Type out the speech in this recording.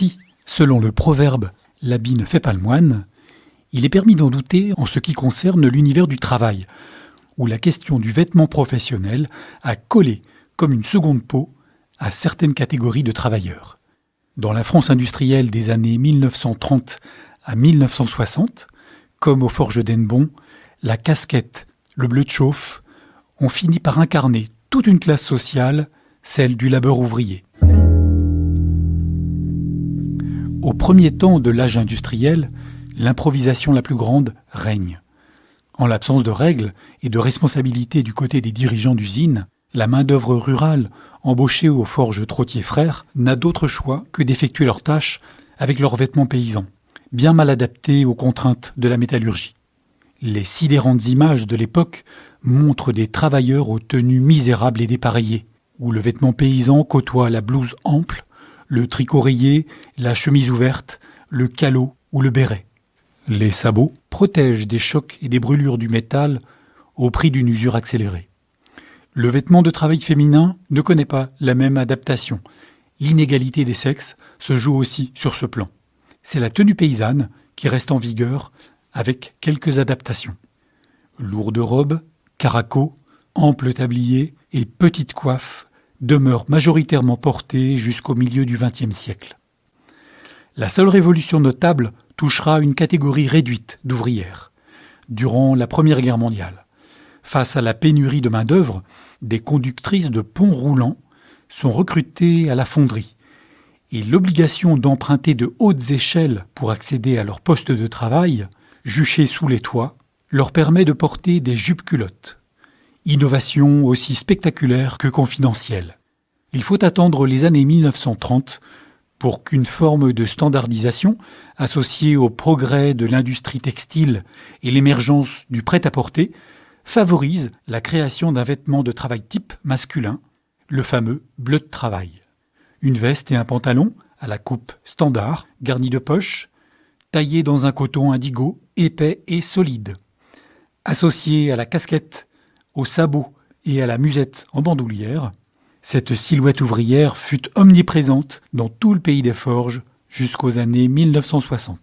Si, selon le proverbe « l'habit ne fait pas le moine », il est permis d'en douter en ce qui concerne l'univers du travail, où la question du vêtement professionnel a collé comme une seconde peau à certaines catégories de travailleurs. Dans la France industrielle des années 1930 à 1960, comme aux forges d'Hennebont, la casquette, le bleu de chauffe, ont fini par incarner toute une classe sociale, celle du labeur ouvrier. Au premier temps de l'âge industriel, l'improvisation la plus grande règne. En l'absence de règles et de responsabilités du côté des dirigeants d'usines, la main-d'œuvre rurale embauchée aux forges Trottier Frères n'a d'autre choix que d'effectuer leurs tâches avec leurs vêtements paysans, bien mal adaptés aux contraintes de la métallurgie. Les sidérantes images de l'époque montrent des travailleurs aux tenues misérables et dépareillées, où le vêtement paysan côtoie la blouse ample, le tricot rayé, la chemise ouverte, le calot ou le béret. Les sabots protègent des chocs et des brûlures du métal au prix d'une usure accélérée. Le vêtement de travail féminin ne connaît pas la même adaptation. L'inégalité des sexes se joue aussi sur ce plan. C'est la tenue paysanne qui reste en vigueur avec quelques adaptations. Lourde robe, caraco, ample tablier et petite coiffe demeurent majoritairement portées jusqu'au milieu du XXe siècle. La seule révolution notable touchera une catégorie réduite d'ouvrières. Durant la Première Guerre mondiale, face à la pénurie de main-d'œuvre, des conductrices de ponts roulants sont recrutées à la fonderie et l'obligation d'emprunter de hautes échelles pour accéder à leur poste de travail, juchés sous les toits, leur permet de porter des jupes-culottes. Innovation aussi spectaculaire que confidentielle. Il faut attendre les années 1930 pour qu'une forme de standardisation associée au progrès de l'industrie textile et l'émergence du prêt-à-porter favorise la création d'un vêtement de travail type masculin, le fameux bleu de travail. Une veste et un pantalon à la coupe standard, garni de poches, taillés dans un coton indigo, épais et solide. Associé à la casquette, aux sabots et à la musette en bandoulière, cette silhouette ouvrière fut omniprésente dans tout le pays des forges jusqu'aux années 1960.